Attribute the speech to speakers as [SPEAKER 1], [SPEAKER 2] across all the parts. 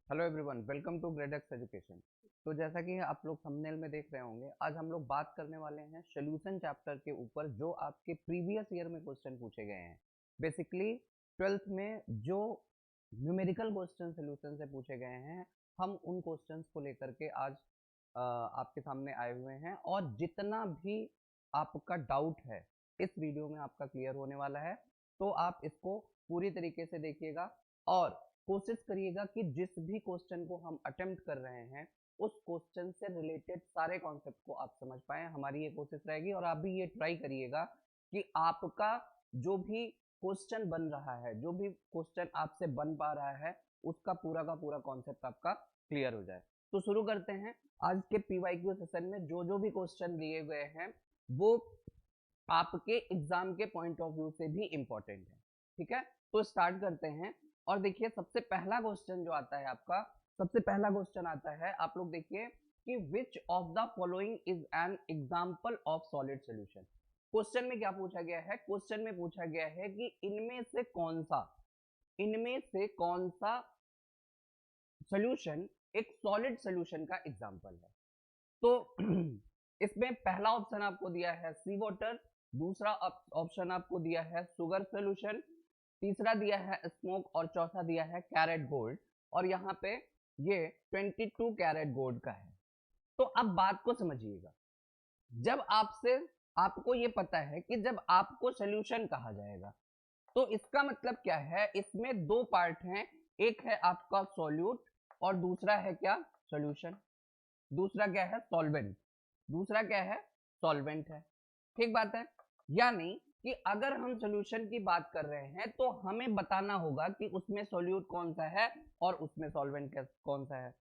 [SPEAKER 1] Hello everyone, welcome to Gradex education. तो जैसा कि आप लोग थंबनेल में देख रहे होंगे, आज हम लोग बात करने वाले हैं सॉल्यूशन चैप्टर के ऊपर, जो आपके प्रीवियस ईयर में क्वेश्चन पूछे गए हैं। बेसिकली ट्वेल्थ में जो न्यूमेरिकल क्वेश्चन सॉल्यूशन से पूछे गए हैं, हम उन क्वेश्चंस को लेकर के आज आपके सामने आए हुए हैं। और जितना भी आपका डाउट है इस वीडियो में आपका क्लियर होने वाला है। तो आप इसको पूरी तरीके से देखिएगा और कोशिश करिएगा कि जिस भी क्वेश्चन को हम अटेम्प्ट कर रहे हैं उस क्वेश्चन से रिलेटेड सारे कॉन्सेप्ट को आप समझ पाए। हमारी ये कोशिश रहेगी और आप भी ये ट्राई करिएगा कि आपका जो भी क्वेश्चन बन रहा है, जो भी क्वेश्चन आपसे बन पा रहा है, उसका पूरा का पूरा कॉन्सेप्ट आपका क्लियर हो जाए। तो शुरू करते हैं। आज के पीवाईक्यू सेशन में जो जो भी क्वेश्चन दिए गए हैं वो आपके एग्जाम के पॉइंट ऑफ व्यू से भी इंपॉर्टेंट है। ठीक है, तो स्टार्ट करते हैं। और देखिए, सबसे पहला क्वेश्चन जो आता है आपका, सबसे पहला क्वेश्चन आता है, आप लोग देखिए कि which of the following is an example of solid solution. Question में क्या पूछा गया है? क्वेश्चन में पूछा गया है कि इनमें से कौन सा सॉल्यूशन एक सॉलिड सॉल्यूशन का एग्जांपल है। तो इसमें पहला ऑप्शन आपको दिया है सी वाटर, दूसरा ऑप्शन आपको दिया है शुगर सॉल्यूशन, तीसरा दिया है स्मोक और चौथा दिया है कैरेट गोल्ड। और यहाँ पे ये 22 कैरेट गोल्ड का है। तो अब बात को समझिएगा। जब आपसे आपको ये पता है कि जब आपको सॉल्यूशन कहा जाएगा तो इसका मतलब क्या है? इसमें दो पार्ट हैं, एक है आपका सॉल्यूट और दूसरा है क्या? सॉल्यूशन। दूसरा क्या है? सॉल्वेंट। दूसरा क्या है? सॉल्वेंट है। ठीक बात है। यानी कि अगर हम सॉल्यूशन की बात कर रहे हैं तो हमें बताना होगा कि उसमें सॉल्यूट कौन सा है और उसमें सॉल्वेंट कौन सा है।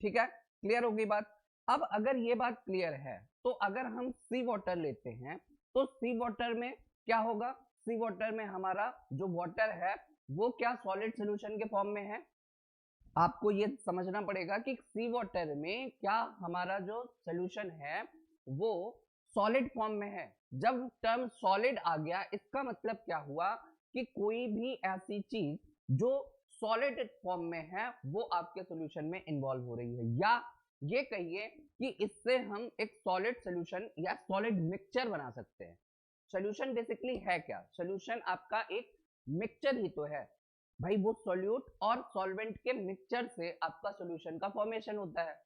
[SPEAKER 1] ठीक है, क्लियर होगी बात। अब अगर ये बात क्लियर है तो अगर हम सी वाटर लेते हैं तो सी वाटर में क्या होगा? सी वाटर में हमारा जो वाटर है वो क्या सॉलिड सॉल्यूशन के फॉर्म में है? आपको ये समझना पड़ेगा कि सी वाटर में क्या हमारा जो सॉल्यूशन है वो सॉलिड फॉर्म में है। जब टर्म सॉलिड आ गया इसका मतलब क्या हुआ कि कोई भी ऐसी चीज जो सॉलिड फॉर्म में है वो आपके सॉल्यूशन में इन्वॉल्व हो रही है, या ये कहिए कि इससे हम एक सॉलिड सॉल्यूशन या सॉलिड मिक्सचर बना सकते हैं। सॉल्यूशन बेसिकली है क्या? सॉल्यूशन आपका एक मिक्सचर ही तो है भाई। वो सॉल्यूट और सॉल्वेंट के मिक्सचर से आपका सॉल्यूशन का फॉर्मेशन होता है।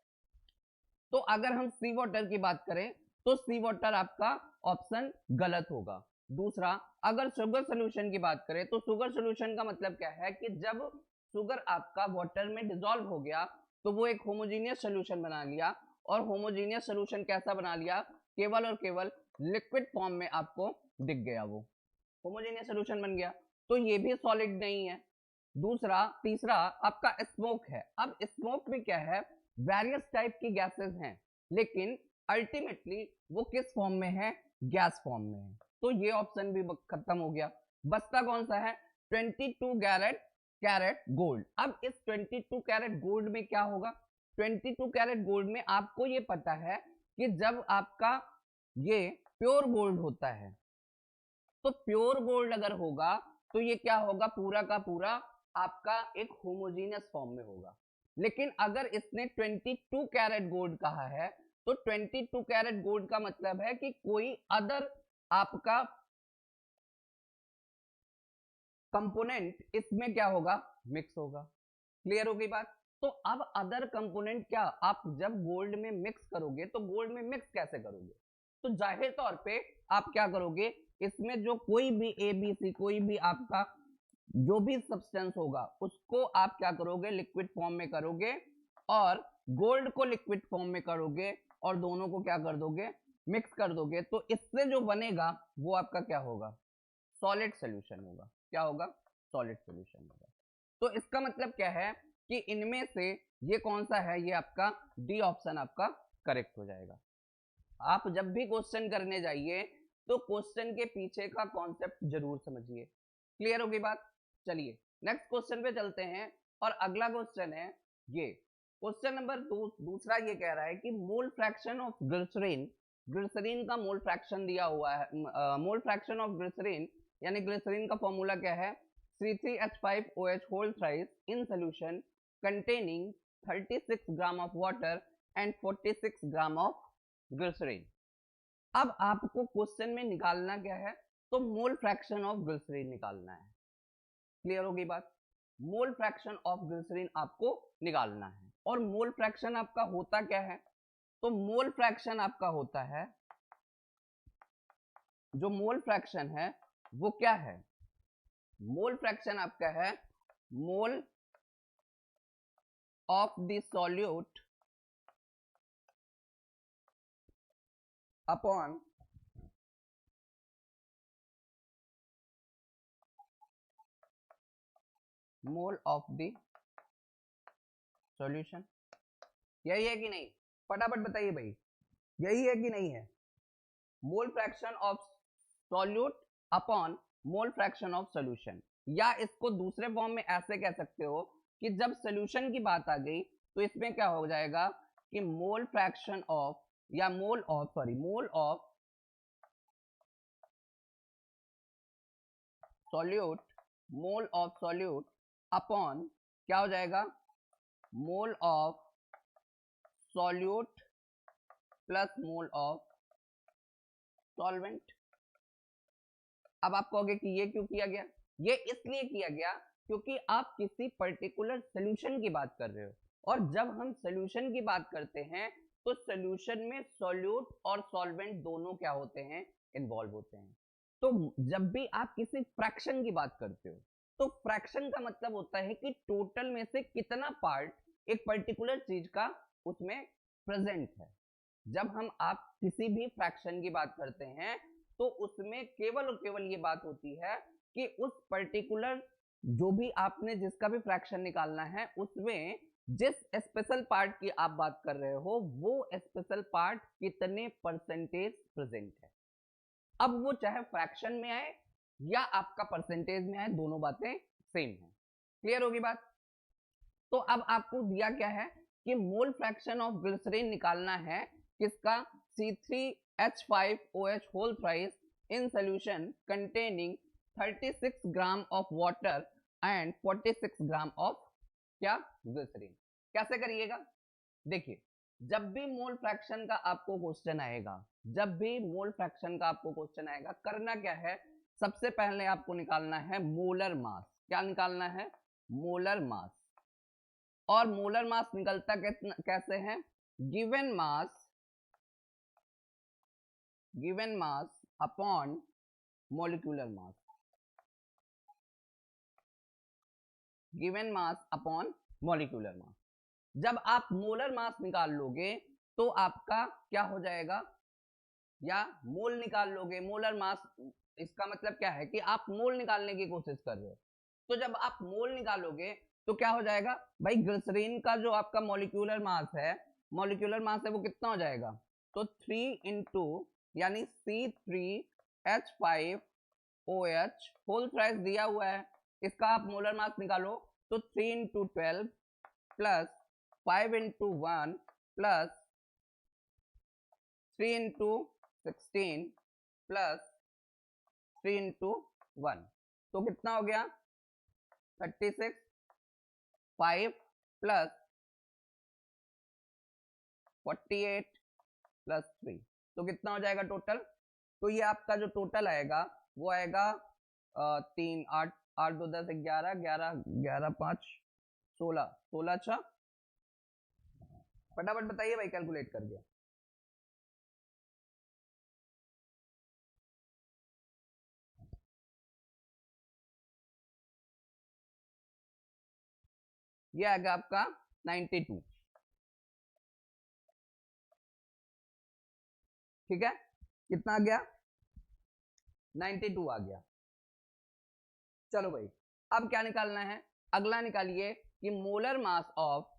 [SPEAKER 1] तो अगर हम सी वाटर की बात करें तो सी वाटर आपका ऑप्शन गलत होगा। दूसरा, अगर शुगर सॉल्यूशन की बात करें तो शुगर सॉल्यूशन का मतलब क्या है कि जब शुगर आपका वाटर में डिसॉल्व हो गया तो वो एक होमोजीनियस सॉल्यूशन बना लिया। और होमोजीनियस सॉल्यूशन कैसा बना लिया? केवल और केवल लिक्विड फॉर्म में आपको दिख गया, वो होमोजेनियस सॉल्यूशन बन गया। तो ये भी सॉलिड नहीं है। दूसरा, तीसरा आपका स्मोक है। अब स्मोक में क्या है? वेरियस टाइप की गैसेस हैं, लेकिन अल्टीमेटली वो किस फॉर्म में है? गैस फॉर्म में है। तो ये ऑप्शन भी खत्म हो गया। बचता कौन सा है? 22 कैरेट कैरेट गोल्ड। अब इस 22 कैरेट गोल्ड में क्या होगा? 22 कैरेट गोल्ड में आपको ये पता है कि जब आपका ये प्योर गोल्ड होता है तो प्योर गोल्ड अगर होगा तो ये क्या होगा? पूरा का पूरा आपका एक होमोजीनियस फॉर्म में होगा। लेकिन अगर इसने 22 कैरेट गोल्ड कहा है तो 22 कैरेट गोल्ड का मतलब है कि कोई अदर आपका कंपोनेंट इसमें क्या होगा? मिक्स होगा। क्लियर हो गई बात। तो अब अदर कंपोनेंट क्या, आप जब गोल्ड में मिक्स करोगे तो गोल्ड में मिक्स कैसे करोगे? तो जाहिर तौर पे आप क्या करोगे? इसमें जो कोई भी ए बी सी कोई भी आपका जो भी सब्सटेंस होगा उसको आप क्या करोगे? लिक्विड फॉर्म में करोगे और गोल्ड को लिक्विड फॉर्म में करोगे और दोनों को क्या कर दोगे? मिक्स कर दोगे। तो इससे जो बनेगा वो आपका क्या होगा? सॉलिड सॉल्यूशन होगा। क्या होगा? सॉलिड सॉल्यूशन होगा। तो इसका मतलब क्या है कि इनमें से ये कौन सा है? ये आपका डी ऑप्शन आपका करेक्ट हो जाएगा। आप जब भी क्वेश्चन करने जाइए तो क्वेश्चन के पीछे का कॉन्सेप्ट जरूर समझिए। क्लियर होगी बात। चलिए नेक्स्ट क्वेश्चन पे चलते हैं। और अगला क्वेश्चन है ये क्वेश्चन नंबर दूसरा। ये कह रहा है कि mole fraction of glycerine, glycerine का मोल फ्रैक्शन दिया हुआ है। मोल फ्रैक्शन ऑफ ग्लिसरीन यानी ग्लिसरीन का फॉर्मूला क्या है? C3H5OH whole thrice in solution containing 36 gram of water and 46 gram of glycerine. अब आपको क्वेश्चन में निकालना क्या है, तो मोल फ्रैक्शन ऑफ ग्लिसरीन निकालना है। क्लियर होगी बात? मोल फ्रैक्शन ऑफ ग्लिसरीन आपको निकालना है। और मोल फ्रैक्शन आपका होता क्या है, तो मोल फ्रैक्शन आपका होता है, जो मोल फ्रैक्शन है वो क्या है, मोल फ्रैक्शन आपका है mole of the solute upon mole of the solution. यही है कि नहीं? फटाफट बताइए भाई, यही है कि नहीं है? Mole fraction of solute upon mole fraction of solution. या इसको दूसरे फॉर्म में ऐसे कह सकते हो कि जब सॉल्यूशन की बात आ गई तो इसमें क्या हो जाएगा कि मोल फ्रैक्शन ऑफ या मोल of solute, mole of solute upon क्या हो जाएगा, mole of solute plus mole of solvent. अब आप कहोगे कि ये क्यों किया गया? ये इसलिए किया गया क्योंकि आप किसी पर्टिकुलर सॉल्यूशन की बात कर रहे हो, और जब हम सॉल्यूशन की बात करते हैं तो सॉल्यूशन में सॉल्यूट और सॉल्वेंट दोनों क्या होते हैं, इन्वॉल्व होते हैं। तो जब भी आप किसी फ्रैक्शन की बात करते हो तो फ्रैक्शन का मतलब होता है कि टोटल में से कितना पार्ट एक पर्टिकुलर चीज का उसमें प्रेजेंट है। जब हम आप किसी भी फ्रैक्शन की बात करते हैं तो उसमें केवल और केवल ये बात होती है कि उस पर्टिकुलर जो भी आपने जिसका भी फ्रैक्शन निकालना है उसमें जिस स्पेशल पार्ट की आप बात कर रहे हो वो स्पेशल पार्ट कितने परसेंटेज प्रेजेंट है। अब वो चाहे फ्रैक्शन में आए या आपका परसेंटेज में आए, दोनों बातें सेम है। क्लियर होगी बात? तो अब आपको दिया क्या है कि मोल फ्रैक्शन ऑफ ग्लिसरीन निकालना है किसका, C3H5OH whole thrice in solution containing 36 gram of water and 46 gram of क्या, ग्लिसरीन। कैसे करिएगा? देखिए, जब भी मोल फ्रैक्शन का आपको क्वेश्चन आएगा, करना क्या है, सबसे पहले आपको निकालना है मोलर मास। क्या निकालना है? Molar mass. और मोलर मास निकलता कैसे है, given mass upon molecular mass, given mass upon molecular mass. जब आप मोलर मास निकाल लोगे तो आपका क्या हो जाएगा, या मोल निकाल लोगे, मोलर मास इसका मतलब क्या है कि आप मोल निकालने की कोशिश कर रहे हो। तो जब आप मोल निकालोगे तो क्या हो जाएगा भाई, ग्लिसरीन का जो आपका मॉलिक्यूलर मास है वो कितना हो जाएगा, तो 3 इंटू यानी C3H5OH होल थ्राइस दिया हुआ है, इसका आप मोलर मास निकालो तो 3 into 12 plus 5 into 1 plus 3 into 16 plus 3 into 1, तो कितना हो गया 36, 5 प्लस 48 प्लस 3, तो कितना हो जाएगा टोटल। तो ये आपका जो टोटल आएगा वो आएगा 3 8 8 2 10 11 11 11 5 16 16 6, फटाफट बताइए भाई कैलकुलेट करके। ये आएगा आपका 92, ठीक है, कितना आ गया 92 आ गया। चलो भाई, अब क्या निकालना है, अगला निकालिए कि मोलर मास ऑफ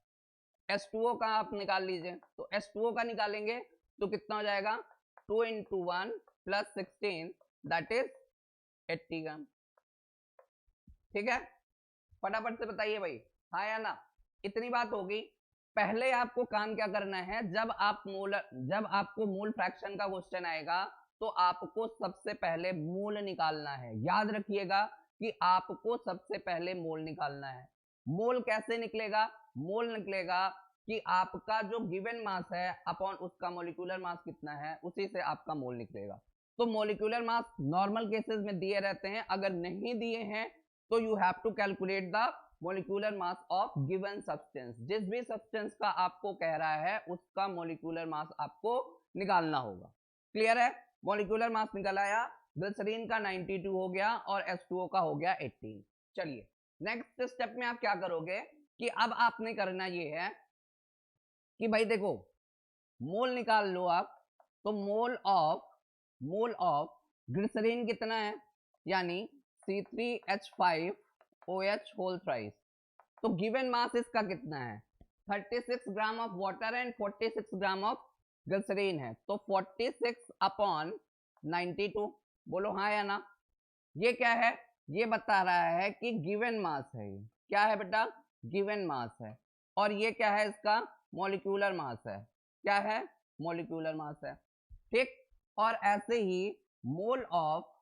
[SPEAKER 1] H2O का आप निकाल लीजिए। तो H2O का निकालेंगे तो कितना हो जाएगा 2 इंटू 1 प्लस 16 दैट इज 80 ग्राम। ठीक है, फटाफट से बताइए भाई, हाँ या ना। इतनी बात होगी। पहले आपको काम क्या करना है, जब आपको मोल फ्रैक्शन का क्वेश्चन आएगा तो आपको सबसे पहले मोल निकालना है। याद रखिएगा कि आपको सबसे पहले मोल निकालना है। मोल कैसे निकलेगा? मोल निकलेगा कि आपका जो गिवन मास है अपॉन उसका मॉलिक्यूलर मास कितना है, उसी से आपका मोल निकलेगा। तो मॉलिक्यूलर मास नॉर्मल केसेस में दिए रहते हैं, अगर नहीं दिए हैं तो you have to calculate the molecular mass of given substance. जिस भी सब्सटेंस का आपको कह रहा है उसका मॉलिक्यूलर मास आपको निकालना होगा। क्लियर है? मॉलिक्यूलर मास निकल आया, ग्लिसरीन का 92 हो गया और H2O का हो गया 18। चलिए नेक्स्ट स्टेप में आप क्या करोगे कि अब आपने करना ये है कि भाई देखो मोल निकाल लो आप, तो मोल ऑफ ग्लिसरीन कितना है, यानी C3H5OH होल थ्राइस। तो गिवन मास इसका कितना है? 36 gram of water and 46 gram of glycerine है, तो 46 अपॉन 92। बोलो हाँ या ना। ये क्या है? ये बता रहा है कि गिवन मास है। ये क्या है बेटा? गिवन मास है। और ये क्या है? इसका मॉलिक्यूलर मास है। क्या है? मॉलिक्यूलर मास है। ठीक। और ऐसे ही मोल ऑफ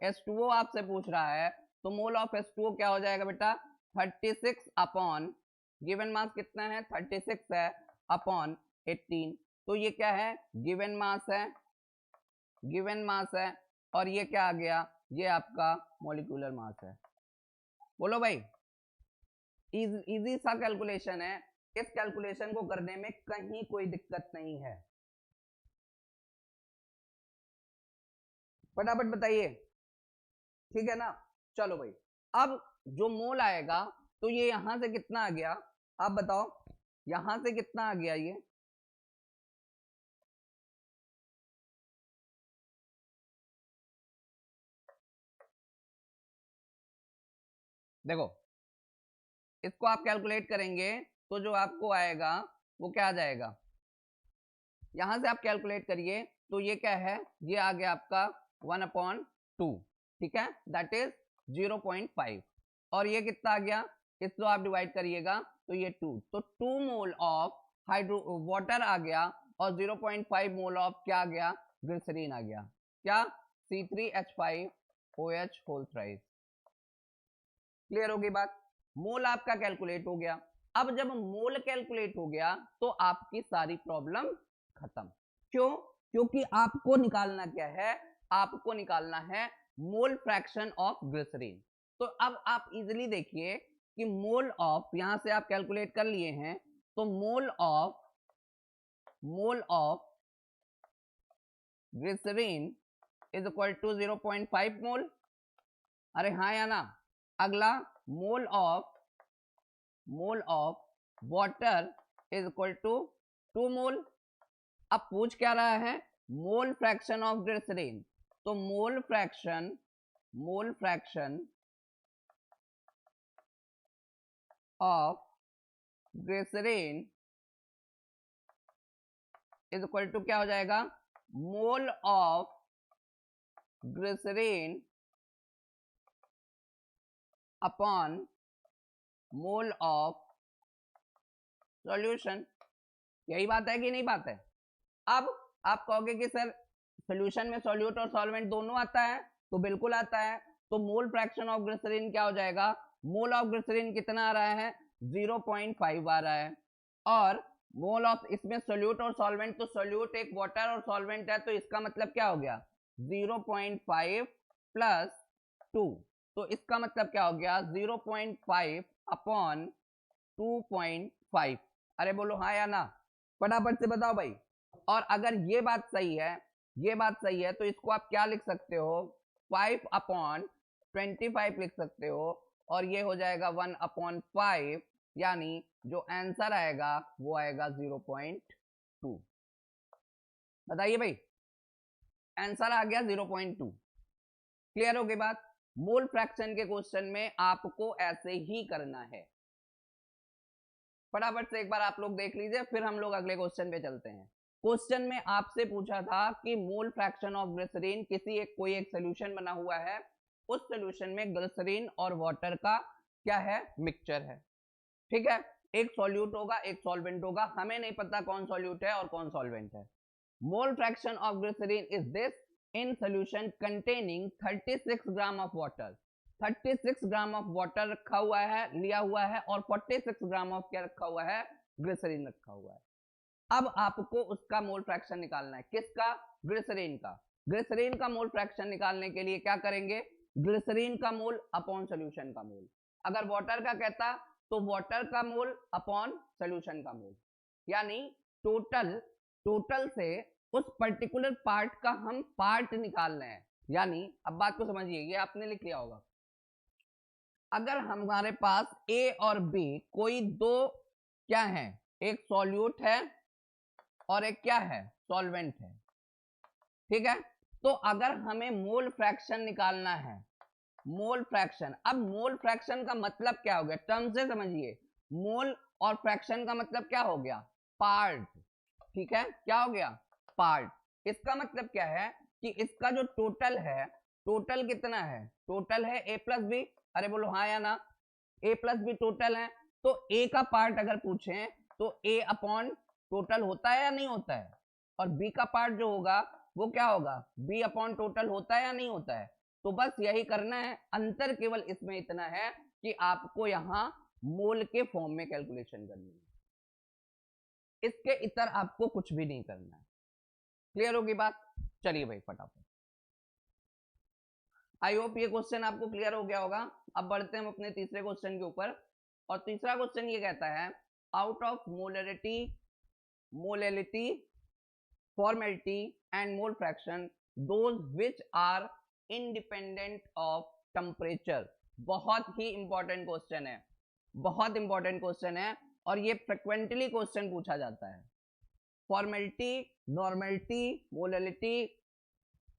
[SPEAKER 1] H2O आपसे पूछ रहा है, तो मोल ऑफ H2O क्या हो जाएगा बेटा? 36 अपॉन गिवन मास कितना है? 36 है अपॉन 18। तो ये क्या है? गिवन मास है, गिवन मास है। और ये क्या आ गया? ये आपका मॉलिक्यूलर मास है। बोलो भाई, इजी सा कैलकुलेशन है, इस कैलकुलेशन को करने में कहीं कोई दिक्कत नहीं है। फटाफट बताइए, ठीक है ना? चलो भाई, अब जो मोल आएगा तो ये यहां से कितना आ गया? आप बताओ यहां से कितना आ गया? ये देखो, इसको आप कैलकुलेट करेंगे तो जो आपको आएगा वो क्या आ जाएगा? यहां से आप कैलकुलेट करिए तो ये क्या है? ये आ गया आपका 1/2, ठीक है, दैट इज 0.5। और ये कितना आ गया? इसको आप डिवाइड करिएगा तो ये 2, तो 2 मोल ऑफ हाइड्रो वाटर आ गया और 0.5 मोल ऑफ क्या आ गया? ग्लिसरीन आ गया। क्या? C3H5OH whole thrice. क्लियर होगी बात? मोल आपका कैलकुलेट हो गया। अब जब मोल कैलकुलेट हो गया तो आपकी सारी प्रॉब्लम खत्म। क्यों? क्योंकि आपको निकालना क्या है? आपको निकालना है मोल फ्रैक्शन ऑफ ग्लिसरीन। तो अब आप इजीली देखिए कि मोल ऑफ, यहां से आप कैलकुलेट कर लिए हैं, तो mole of glycerine is equal to 0.5 mole. अरे हाँ या ना? अगला mole of water is equal to 2 mole. अब पूछ क्या रहा है? Mole fraction of glycerine. तो mole fraction of glycerine is equal to क्या हो जाएगा? Mole of glycerine upon mole of solution. यही बात है कि नहीं बात है? अब आप कहोगे कि सर सॉल्यूशन में सॉल्यूट और सॉल्वेंट दोनों आता है, तो बिल्कुल आता है। तो मोल फ्रैक्शन ऑफ ग्लिसरीन क्या हो जाएगा? मोल ऑफ ग्लिसरीन कितना आ रहा है? 0.5 आ रहा है। और मोल ऑफ, इसमें सॉल्यूट और सॉल्वेंट, तो सॉल्यूट एक वाटर और सॉल्वेंट है, तो इसका मतलब क्या हो गया? 0.5 प्लस 2, तो इसका मतलब क्या हो गया? 0.5 अपॉन 2.5। अरे बोलो हाँ या ना, फटाफट से बताओ भाई। और अगर ये बात सही है, तो इसको आप क्या लिख सकते हो? 5/25 लिख सकते हो, और ये हो जाएगा 1/5, यानी जो आंसर आएगा वो आएगा 0.2। बताइए भाई, आंसर आ गया 0.2। क्लियर हो गई बात? मोल फ्रैक्शन के क्वेश्चन में आपको ऐसे ही करना है। फटाफट से एक बार आप लोग देख लीजिए, फिर हम लोग अगले क्वेश्चन पे चलते हैं। क्वेश्चन में आपसे पूछा था कि मोल फ्रैक्शन ऑफ ग्लिसरीन, कोई एक सोल्यूशन बना हुआ है, उस सोल्यूशन में ग्लिसरीन और वाटर का क्या है? मिक्सचर है। ठीक है, एक सॉल्यूट होगा, एक सॉल्वेंट होगा, हमें नहीं पता कौन सॉल्यूट है और कौन सॉल्वेंट है। Mole fraction of glycerine is this in solution containing 36 gram of water. 36 gram of water रखा हुआ है, लिया हुआ है, और 46 ग्राम ऑफ क्या रखा हुआ है, ग्लिसरीन रखा हुआ है। अब आपको उसका मोल फ्रैक्शन निकालना है, किसका, ग्लिसरीन का। ग्लिसरीन का मोल फ्रैक्शन निकालने के लिए क्या करेंगे, ग्लिसरीन का मोल अपॉन सोल्यूशन का मोल। अगर वाटर का कहता तो वाटर का मोल अपॉन सोल्यूशन का मोल, यानी टोटल से उस पर्टिकुलर पार्ट का हम पार्ट निकाल रहे हैं। यानी अब बात को समझिए, ये आपने लिख लिया होगा, अगर हमारे पास ए और बी कोई दो क्या है, एक सॉल्यूट है और एक क्या है, सॉल्वेंट है, ठीक है। तो अगर हमें मोल फ्रैक्शन निकालना है, मोल फ्रैक्शन, अब मोल फ्रैक्शन का मतलब क्या हो गया, टर्म से समझिए, मोल और फ्रैक्शन का मतलब क्या हो गया, पार्ट, ठीक है, क्या हो गया, पार्ट। इसका मतलब क्या है कि इसका जो टोटल है, टोटल कितना है, टोटल है ए प्लस बी, अरे बोलो हाँ या ना, ए प्लस बी टोटल है, तो ए का पार्ट अगर पूछें तो ए अपॉन टोटल होता है या नहीं होता है, और बी का पार्ट जो होगा वो क्या होगा, बी अपॉन टोटल होता है या नहीं होता है। तो बस यही करना है, अंतर केवल इसमें इतना है कि आपको यहां मोल के फॉर्म में कैलकुलेशन करनी है, इसके इतर आपको कुछ भी नहीं करना है। क्लियर होगी बात, चलिए भाई फटाफट, आई होप ये क्वेश्चन आपको क्लियर हो गया होगा। अब बढ़ते हैं हम अपने तीसरे क्वेश्चन के ऊपर, और तीसरा क्वेश्चन ये कहता है, out of molality, formality and mole fraction, those which are independent of temperature. बहुत ही इंपॉर्टेंट क्वेश्चन है, बहुत इंपॉर्टेंट क्वेश्चन है, और ये फ्रिक्वेंटली क्वेश्चन पूछा जाता है। फॉर्मेलिटी, नॉर्मेलिटी, मोलैलिटी,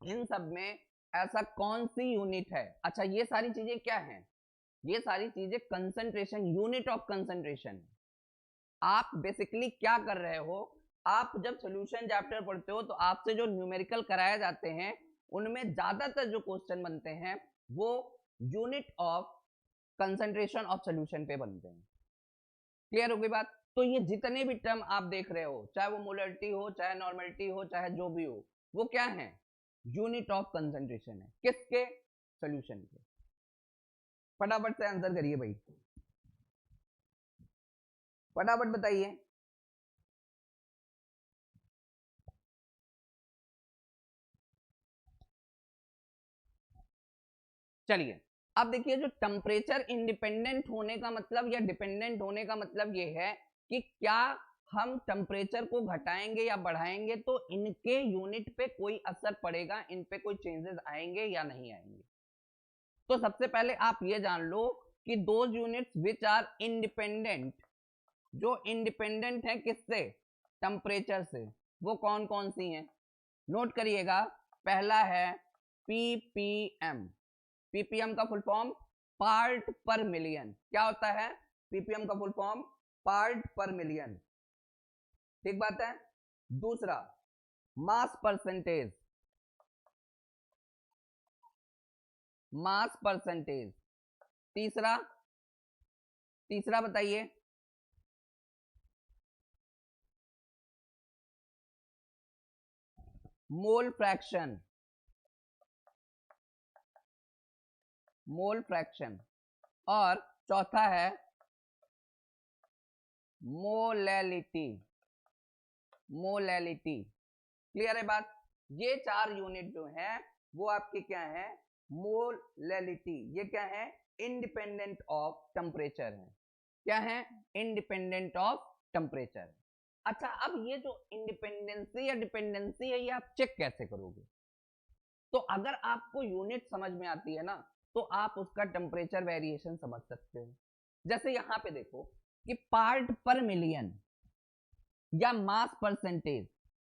[SPEAKER 1] इन सब में ऐसा कौन सी यूनिट है, अच्छा ये सारी चीजें क्या हैं, ये सारी चीजें कंसंट्रेशन, यूनिट ऑफ कंसंट्रेशन। आप बेसिकली क्या कर रहे हो, आप जब सॉल्यूशन चैप्टर पढ़ते हो तो आपसे जो न्यूमेरिकल कराए जाते हैं उनमें ज्यादातर जो क्वेश्चन बनते हैं वो unit of concentration of solution पे बनते हैं। क्लियर हो गई बात। तो ये जितने भी टर्म आप देख रहे हो, चाहे वो मोलैलिटी हो, चाहे नॉर्मेलिटी हो, चाहे जो भी हो, वो क्या है, यूनिट ऑफ कंसंट्रेशन है, किसके, सॉल्यूशन के। फटाफट से आंसर करिए भाई, फटाफट बताइए। चलिए अब देखिए, जो टेम्परेचर इंडिपेंडेंट होने का मतलब या डिपेंडेंट होने का मतलब ये है कि क्या हम टेम्परेचर को घटाएंगे या बढ़ाएंगे तो इनके यूनिट पे कोई असर पड़ेगा, इन पे कोई चेंजेस आएंगे या नहीं आएंगे। तो सबसे पहले आप ये जान लो कि दो यूनिट्स विच आर इंडिपेंडेंट, जो इंडिपेंडेंट है किससे, टेम्परेचर से, वो कौन कौन सी हैं, नोट करिएगा। पहला है पीपीएम, पीपीएम का फुल फॉर्म पार्ट पर मिलियन, क्या होता है, पीपीएम का फुल फॉर्म पार्ट पर मिलियन, ठीक बात है। दूसरा मास परसेंटेज, मास परसेंटेज। तीसरा, तीसरा बताइए, मोल फ्रैक्शन, मोल फ्रैक्शन। और चौथा है मोलैलिटी, मोलैलिटी। क्लियर है बात। ये चार यूनिट जो है वो आपके क्या है, मोलैलिटी, ये क्या है, इंडिपेंडेंट ऑफ टेम्परेचर है, क्या है, इंडिपेंडेंट ऑफ टेम्परेचर। अच्छा अब ये जो इंडिपेंडेंसी या डिपेंडेंसी है ये आप चेक कैसे करोगे, तो अगर आपको यूनिट समझ में आती है ना तो आप उसका टेम्परेचर वेरिएशन समझ सकते हो। जैसे यहां पे देखो कि पार्ट पर मिलियन या मास परसेंटेज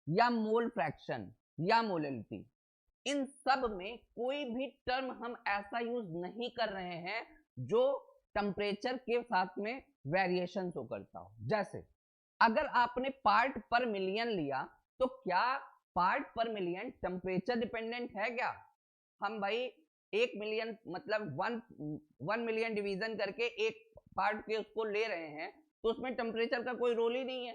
[SPEAKER 1] या मोल फ्रैक्शन या मोलैलिटी, इन सब में कोई भी टर्म हम ऐसा यूज नहीं कर रहे हैं जो टेम्परेचर के साथ में वेरिएशन शो करता हो। जैसे अगर आपने पार्ट पर मिलियन लिया तो क्या पार्ट पर मिलियन टेम्परेचर डिपेंडेंट है क्या, हम भाई 1 मिलियन मतलब 1 मिलियन डिवीजन करके एक पार्ट के उसको ले रहे हैं तो उसमें टेम्परेचर का कोई रोल ही नहीं है,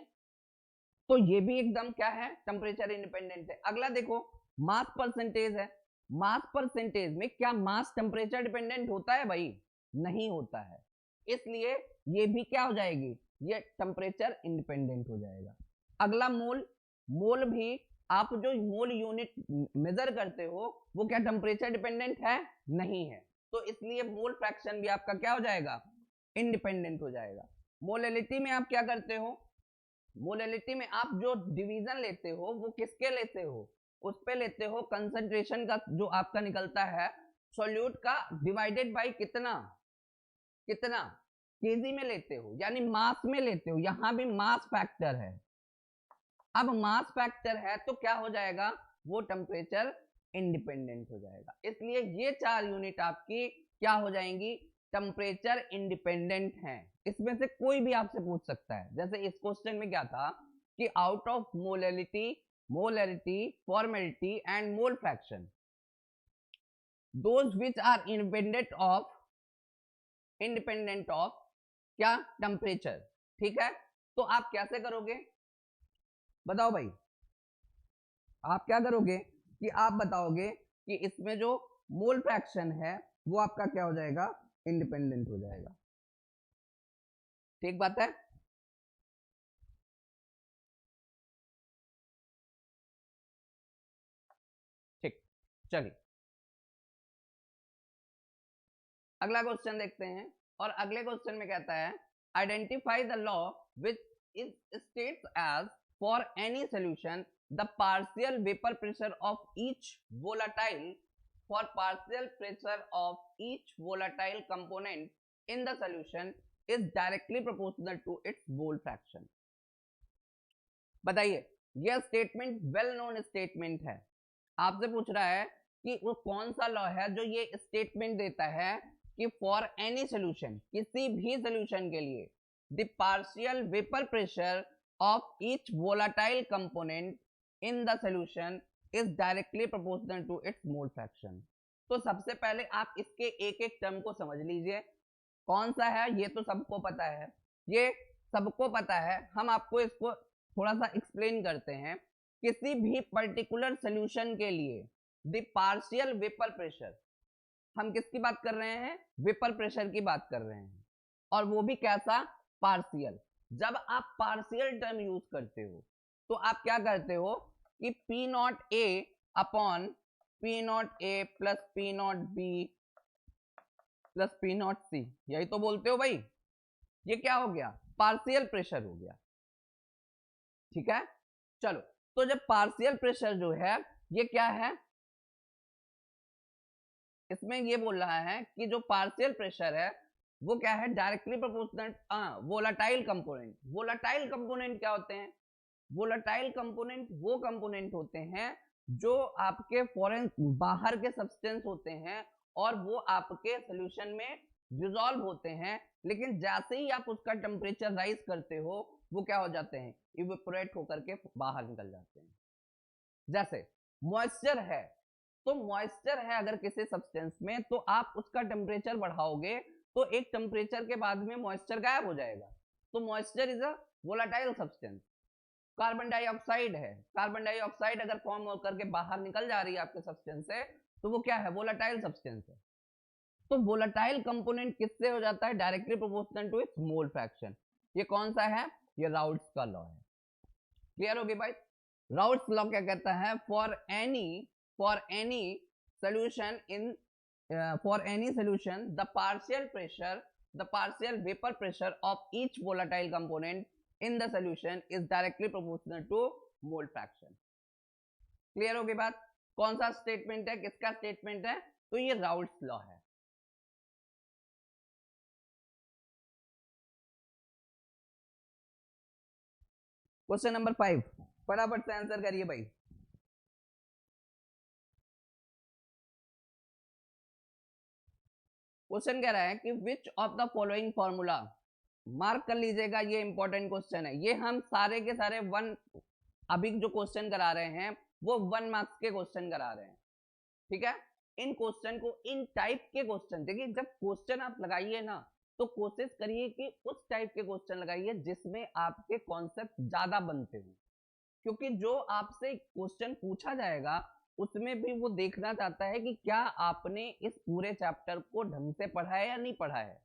[SPEAKER 1] तो ये भी एकदम क्या है, टेम्परेचर इंडिपेंडेंट है। अगला देखो मास परसेंटेज है, मास परसेंटेज में क्या मास टेम्परेचर डिपेंडेंट होता है भाई? नहीं होता है, इसलिए ये भी क्या हो जाएगी, ये टेम्परेचर इंडिपेंडेंट हो जाएगा। अगला मोल, मोल भी आप जो मोल यूनिट मेजर करते हो वो क्या टेम्परेचर डिपेंडेंट है? नहीं है, तो इसलिए मोल फ्रैक्शन भी आपका क्या हो जाएगा, इंडिपेंडेंट हो जाएगा। मोलैलिटी में आप क्या करते हो, मोलैलिटी में आप जो डिवीजन लेते हो वो किसके लेते हो, उस पे लेते हो कंसंट्रेशन का जो आपका निकलता है सॉल्यूट का डिवाइडेड बाय कितना, कितना केजी में लेते हो, यानी मास में लेते हो। यहां भी मास फैक्टर है, अब मास फैक्टर है तो क्या हो जाएगा, वो टेम्परेचर इंडिपेंडेंट हो जाएगा। इसलिए ये 4 यूनिट आपकी क्या हो जाएंगी, टेम्परेचर इंडिपेंडेंट हैं। इसमें से कोई भी आपसे पूछ सकता है, जैसे इस क्वेश्चन में क्या था कि out of molality, molality, formality and mole fraction, those which are independent of, independent of क्या, टेम्परेचर। ठीक है, तो आप कैसे करोगे, बताओ भाई, आप क्या करोगे कि आप बताओगे कि इसमें जो मोल फ्रैक्शन है वो आपका क्या हो जाएगा, इंडिपेंडेंट हो जाएगा। ठीक बात है, ठीक, चलिए अगला क्वेश्चन देखते हैं। और अगले क्वेश्चन में कहता है identify the law which is states as for any solution the partial vapour pressure of each volatile, for partial pressure of each volatile component in the solution is directly proportional to its mole fraction। बताइए, यह statement well known statement है, आपसे पूछ रहा है कि वो कौन सा लॉ है जो ये स्टेटमेंट देता है कि फॉर एनी सोल्यूशन, किसी भी सोल्यूशन के लिए, the partial vapour pressure of each volatile component in the solution is directly proportional to its mole fraction. तो सबसे पहले आप इसके एक एक टर्म को समझ लीजिए, कौन सा है, ये तो सबको पता है, ये सबको पता है, हम आपको इसको थोड़ा सा एक्सप्लेन करते हैं। किसी भी पर्टिकुलर सोल्यूशन के लिए द पार्शियल वेपर प्रेशर, हम किसकी बात कर रहे हैं, वेपर प्रेशर की बात कर रहे हैं, और वो भी कैसा, पार्शियल। जब आप पार्शियल टर्म यूज करते हो तो आप क्या करते हो कि P naught A upon P naught A plus P naught B plus P naught C, यही तो बोलते हो भाई, ये क्या हो गया, पार्शियल प्रेशर हो गया। ठीक है, चलो, तो जब पार्शियल प्रेशर जो है ये क्या है, इसमें ये बोल रहा है कि जो पार्शियल प्रेशर है वो क्या है, directly proportional volatile component. Volatile component क्या होते हैं, वोलाटाइल कंपोनेंट वो कंपोनेंट होते हैं जो आपके फॉरेन बाहर के सब्सटेंस होते हैं और वो आपके सॉल्यूशन में डिसॉल्व होते हैं, लेकिन जैसे ही आप उसका टेम्परेचर राइज करते हो वो क्या हो जाते हैं, इवेपोरेट होकर के बाहर निकल जाते हैं। जैसे मॉइस्चर है, तो मॉइस्चर है अगर किसी सब्सटेंस में, तो आप उसका टेम्परेचर बढ़ाओगे तो एक टेम्परेचर के बाद में मॉइस्चर गायब हो जाएगा, तो moisture is a volatile substance. Carbon dioxide है, कार्बन डाइऑक्साइड अगर फॉर्म होकर के बाहर निकल जा रही है आपके सब्सटेंस से, तो वो क्या है, वोलाटाइल सब्सटेंस है। तो वोलाटाइल कंपोनेंट किससे हो जाता है, directly proportional to its mole fraction. ये कौन सा है, ये राउट्स का लॉ है। क्लियर होगी भाई, राउट्स लॉ क्या कहता है, for any solution in for any solution the partial vapor pressure of each volatile component in the solution is directly proportional to mole fraction। Clear होगी बात, कौन सा स्टेटमेंट है, किसका स्टेटमेंट है, तो ये राउट्स लॉ है। क्वेश्चन नंबर 5 फटाफट से आंसर करिए भाई। क्वेश्चन कह रहा है कि which of the following formula, mark कर लीजिएगा, ये इंपॉर्टेंट क्वेश्चन है, ये हम सारे के सारे अभी जो क्वेश्चन करा रहे हैं वो 1 मार्क्स के क्वेश्चन करा रहे हैं। ठीक है, इन क्वेश्चन को, इन टाइप के क्वेश्चन, देखिए जब क्वेश्चन आप लगाइए ना तो कोशिश करिए कि उस टाइप के क्वेश्चन लगाइए जिसमें आपके कॉन्सेप्ट ज्यादा बनते हो, क्योंकि जो आपसे क्वेश्चन पूछा जाएगा उसमें भी वो देखना चाहता है कि क्या आपने इस पूरे चैप्टर को ढंग से पढ़ा है या नहीं पढ़ा है।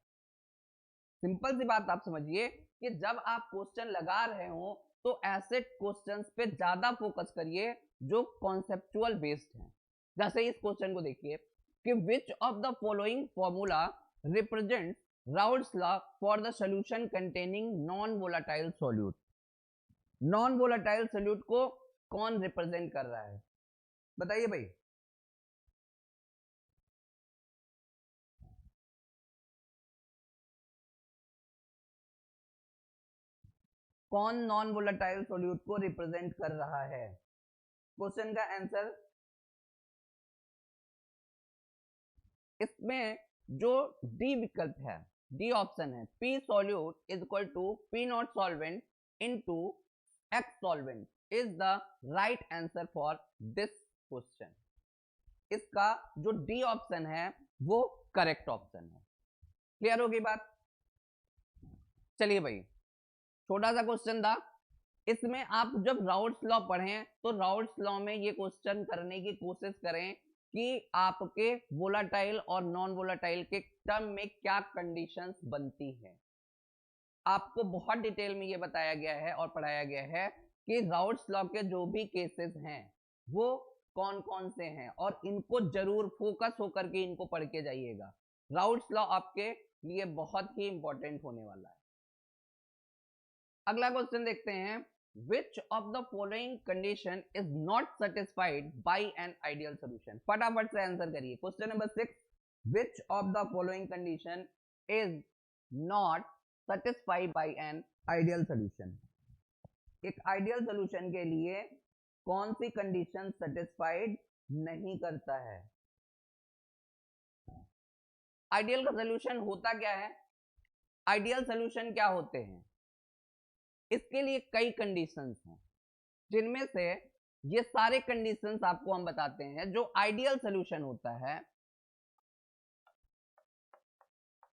[SPEAKER 1] सिंपल सी बात आप समझिए कि जब आप क्वेश्चन लगा रहे हो तो ऐसे क्वेश्चंस पे ज्यादा फोकस करिए जो कॉन्सेप्चुअल बेस्ड हैं। जैसे इस क्वेश्चन को देखिए कि which of the following formula represents Raoult's law for the solution containing non volatile solute. Non volatile solute को कौन रिप्रेजेंट कर रहा है, बताइए भाई। कौन नॉन वोलेटाइल सॉल्यूट को रिप्रेजेंट कर रहा है? क्वेश्चन का आंसर इसमें जो डी विकल्प है, डी ऑप्शन है, P solute is equal to P naught solvent into X solvent is the right answer for this question. इसका जो डी ऑप्शन है वो करेक्ट ऑप्शन है। क्लियर होगी बात? चलिए भाई, छोटा सा क्वेश्चन था। इसमें आप जब राउल्ट्स लॉ पढ़ें तो राउल्ट्स लॉ में ये क्वेश्चन करने की कोशिश करें कि आपके वोलाटाइल और नॉन वोलाटाइल के टर्म में क्या कंडीशंस बनती हैं। आपको बहुत डिटेल में ये बताया गया है और पढ़ाया गया है कि राउल्ट्स लॉ के जो भी केसेस हैं वो कौन कौन से हैं, और इनको जरूर फोकस होकर के इनको पढ़ के जाइएगा। राउल्ट्स लॉ आपके लिए बहुत ही इंपॉर्टेंट होने वाला है। अगला क्वेश्चन देखते हैं, which of the following condition is not satisfied by an ideal solution। फटाफट से आंसर करिए। Question number 6, which of the following condition is not satisfied by an ideal solution। एक आइडियल सोल्यूशन के लिए कौन सी कंडीशन सेटिस्फाइड नहीं करता है? आइडियल का सोल्यूशन होता क्या है? आइडियल सोल्यूशन क्या होते हैं? इसके लिए कई कंडीशंस हैं, जिनमें से ये सारे कंडीशंस आपको हम बताते हैं। जो आइडियल सॉल्यूशन होता है,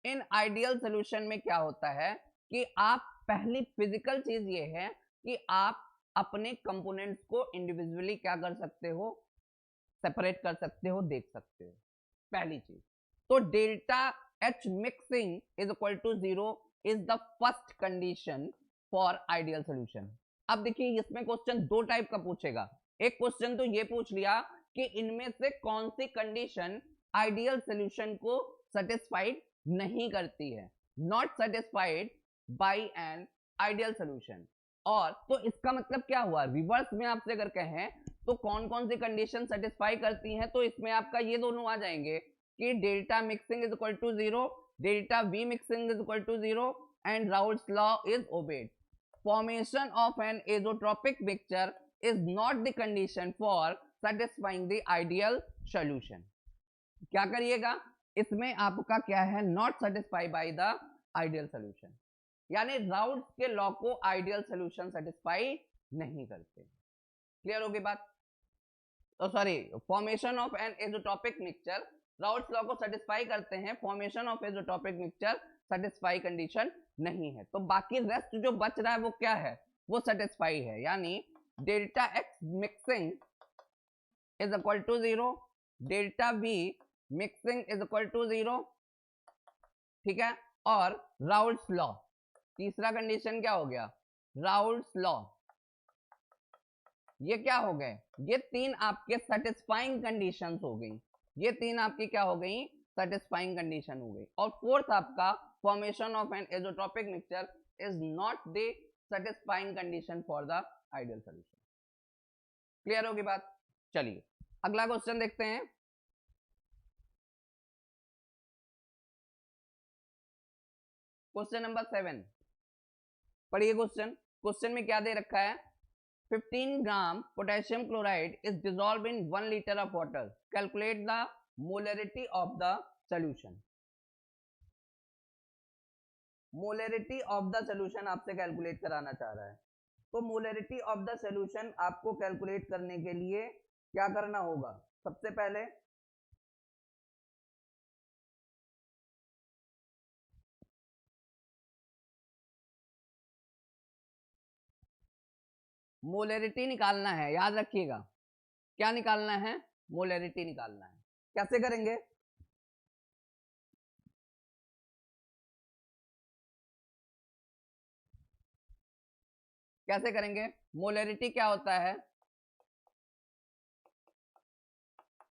[SPEAKER 1] इन आइडियल सॉल्यूशन में क्या होता है कि आप पहली फिजिकल चीज ये है कि आप अपने कंपोनेंट्स को इंडिविजुअली क्या कर सकते हो, सेपरेट कर सकते हो, देख सकते हो, पहली चीज। तो delta H mixing is equal to 0 is the first condition for ideal solution. अब देखिए इसमें क्वेश्चन दो टाइप का पूछेगा। एक क्वेश्चन तो ये पूछ लिया कि इनमें से कौन सी कंडीशन आइडियल सोल्यूशन को सेटिस्फाइड नहीं करती है, not satisfied by an ideal solution. और तो इसका मतलब क्या हुआ, रिवर्स में आपसे अगर कहें तो कौन कौन सी कंडीशन सेटिस्फाई करती हैं, तो इसमें आपका ये दोनों आ जाएंगे कि delta mixing is equal to 0, delta V mixing is equal to 0 and Raoult's law is obeyed. Formation of an azeotropic mixture is not the condition for satisfying the ideal solution। क्या करिएगा, इसमें आपका क्या है, not satisfied by the ideal solution, यानी Raoult's के law को ideal solution satisfy नहीं करते। क्लियर होगी बात? Sorry, formation of an azeotropic mixture, Raoult's law को सेटिस्फाई करते हैं, formation of azeotropic mixture satisfy condition नहीं है। तो बाकी रेस्ट जो बच रहा है वो क्या है, वो सेटिस्फाई है, यानी delta X mixing is equal to 0, delta V mixing is equal to 0, ठीक है। और राउल्ट्स लॉ, तीसरा कंडीशन क्या हो गया, राउल्ट्स लॉ, ये क्या हो गए, ये तीन आपके सेटिस्फाइंग कंडीशंस हो गई, ये तीन आपकी क्या हो गई, सेटिस्फाइंग कंडीशन हो गई। और फोर्थ आपका formation of an azeotropic mixture is not the satisfying condition for the ideal solution. Clear होगी बात? चलिए अगला क्वेश्चन देखते हैं। क्वेश्चन नंबर 7 पढ़िए। क्वेश्चन में क्या दे रखा है, 15 gram potassium chloride is dissolve in 1 litre of water, calculate the molarity of the solution. Molarity of the solution आपसे कैलकुलेट कराना चाह रहा है। तो मोलरिटी ऑफ द सॉल्यूशन आपको कैलकुलेट करने के लिए क्या करना होगा, सबसे पहले मोलरिटी निकालना है। याद रखिएगा क्या निकालना है, मोलरिटी निकालना है। कैसे करेंगे? कैसे करेंगे? मोलरिटी क्या होता है?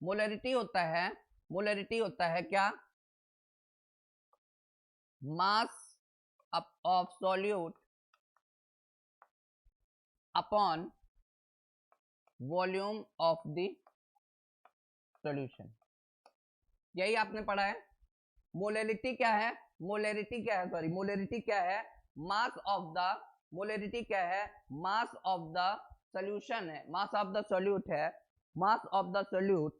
[SPEAKER 1] मोलरिटी होता है क्या? Mass of solute upon volume of the solution. यही आपने पढ़ा है। मोलरिटी क्या है? मोलरिटी क्या है? सॉरी, मोलरिटी क्या है? मास ऑफ द, मोलरिटी क्या है? मास ऑफ द सॉल्यूशन है, मास ऑफ द सॉल्यूट है, मास of the solute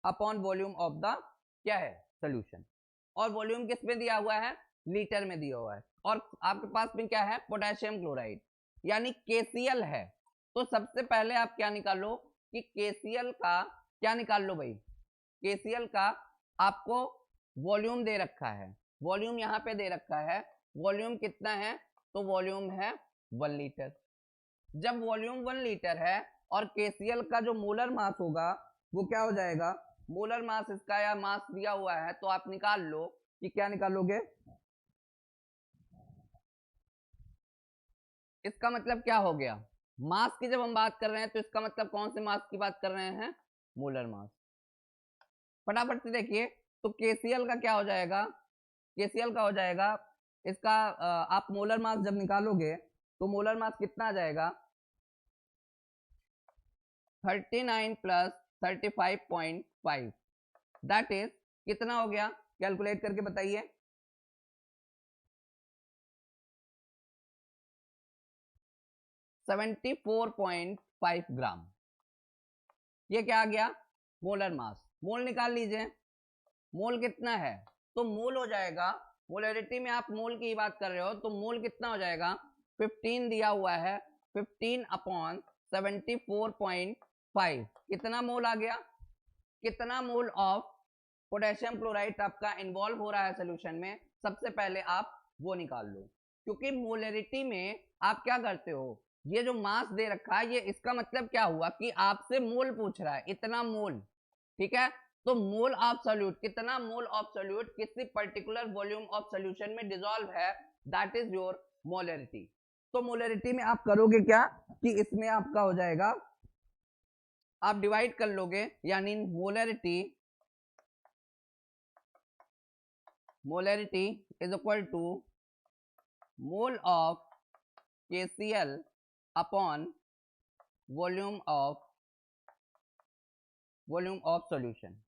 [SPEAKER 1] upon volume of the क्या है? सॉल्यूशन। और वॉल्यूम किस में दिया हुआ है? लीटर में दिया हुआ है। और आपके पास में क्या है? पोटेशियम क्लोराइड यानी KCl है। तो सबसे पहले आप क्या निकालो कि KCl का क्या निकाल लो भाई? KCl का आपको वॉल्यूम दे रखा है, वॉल्यूम यहाँ पे दे रखा है। वॉल्यूम कितना है? तो वॉल्यूम है 1 लीटर। जब वॉल्यूम 1 लीटर है और KCl का जो मोलर मास होगा वो क्या हो जाएगा? मोलर मास इसका या मास दिया हुआ है तो आप निकाल लो कि क्या निकालोगे? इसका मतलब क्या हो गया? मास की जब हम बात कर रहे हैं तो इसका मतलब कौन से मास की बात कर रहे हैं? Molar mass. फटाफट से देखिए, तो KCl का क्या हो जाएगा? KCl का हो जाएगा इसका आप मोलर मास जब निकालोगे तो मोलर मास कितना आ जाएगा? 39 प्लस 35.5, दैट इज कितना हो गया? कैलकुलेट करके बताइए। 74.5 ग्राम। ये क्या आ गया? Molar mass. मोल निकाल लीजिए, मोल कितना है? तो मोल हो जाएगा, मोलरिटी में आप मोल की बात कर रहे हो तो मोल कितना हो जाएगा? 15 दिया हुआ है, 15 अपॉन 74.5, कितना मोल आ गया? कितना मोल ऑफ पोटेशियम क्लोराइड आपका इन्वॉल्व हो रहा है सोल्यूशन में? सबसे पहले आप वो निकाल लो, क्योंकि मोलरिटी में आप क्या करते हो? ये जो मास दे रखा है, ये इसका मतलब क्या हुआ कि आपसे मोल पूछ रहा है, इतना मोल। ठीक है, तो मोल ऑफ सॉल्यूट, कितना मोल ऑफ सॉल्यूट किसी पर्टिकुलर वॉल्यूम ऑफ सॉल्यूशन में डिसॉल्व है, दैट इज योर मोलरिटी। तो मोलरिटी में आप करोगे क्या कि इसमें आपका हो जाएगा, आप डिवाइड कर लोगे, यानी molarity is equal to mole of KCl upon volume of solution.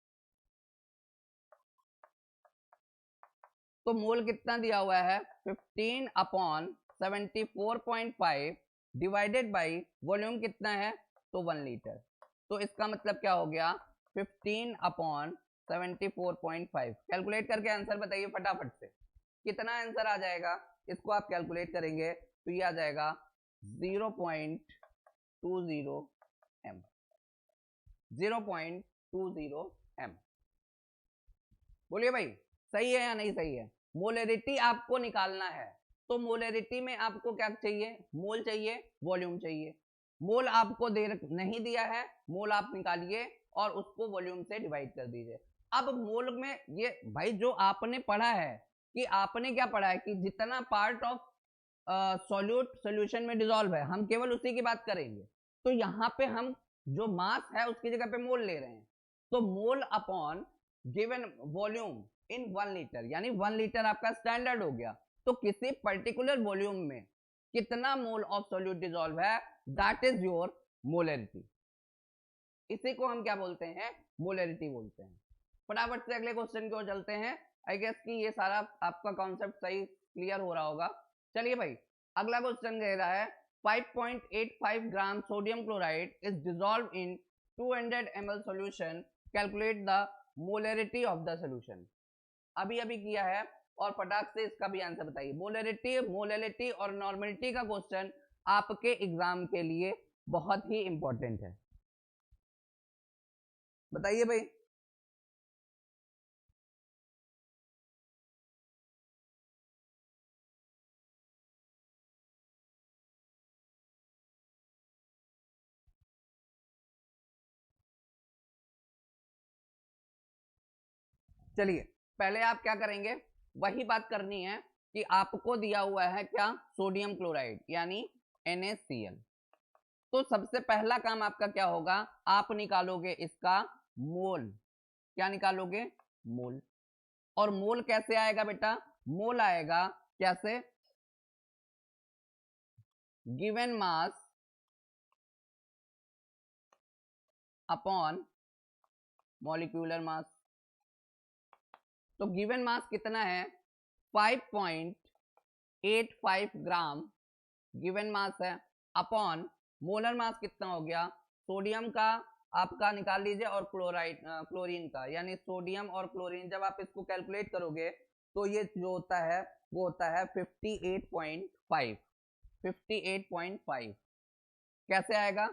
[SPEAKER 1] तो मोल कितना दिया हुआ है? 15 अपॉन 74.5 डिवाइडेड बाई वॉल्यूम कितना है? तो 1 लीटर। तो इसका मतलब क्या हो गया? 15 अपॉन 74.5। कैलकुलेट करके आंसर बताइए फटाफट से, कितना आंसर आ जाएगा? इसको आप कैलकुलेट करेंगे तो ये आ जाएगा 0.20 m, 0.20 m। बोलिए भाई, सही है या नहीं सही है? मोलरिटी आपको निकालना है, तो मोलरिटी में आपको क्या चाहिए? मोल चाहिए, वॉल्यूम चाहिए। मोल आपको नहीं दिया है, मोल आप निकालिए और उसको वॉल्यूम से डिवाइड कर दीजिए। अब मोल में ये भाई जो आपने पढ़ा है कि आपने क्या पढ़ा है कि जितना पार्ट ऑफ सॉल्यूशन में डिसॉल्व है हम केवल उसी की बात करेंगे। तो यहाँ पे हम जो मास है उसकी जगह पे मोल ले रहे हैं, तो मोल अपॉन गिवन वॉल्यूम इन 1 लीटर, यानी 1 लीटर आपका स्टैंडर्ड हो गया। तो किसी पर्टिकुलर वॉल्यूम में कितना मोल ऑफ सॉल्यूट डिसॉल्व है, दैट इज योर मोलरिटी। इसी को हम क्या बोलते हैं? मोलरिटी बोलते हैं। फटाफट से अगले क्वेश्चन की ओर चलते हैं। आई गेस कि ये सारा आपका कॉन्सेप्ट सही क्लियर हो रहा होगा। चलिए भाई, अगला क्वेश्चन कह रहा है 5.85 gram sodium chloride is dissolve in 200 ml solution, calculate the molarity of the solution. अभी अभी किया है और फटाक से इसका भी आंसर बताइए। मोलरिटी, मोलरिटी और नॉर्मलिटी का क्वेश्चन आपके एग्जाम के लिए बहुत ही इंपॉर्टेंट है। बताइए भाई। चलिए पहले आप क्या करेंगे, वही बात करनी है कि आपको दिया हुआ है क्या, सोडियम क्लोराइड यानी NaCl। तो सबसे पहला काम आपका क्या होगा, आप निकालोगे इसका मोल। क्या निकालोगे, मोल। और मोल कैसे आएगा बेटा, मोल आएगा कैसे, given mass upon molecular mass. तो गिवन मास कितना है, 5.85 ग्राम गिवन मास है, अपॉन मोलर मास कितना हो गया, सोडियम का आपका निकाल लीजिए और क्लोरीन का, यानी सोडियम और क्लोरीन जब आप इसको कैलकुलेट करोगे तो ये जो होता है वो होता है 58.5। 58.5 कैसे आएगा,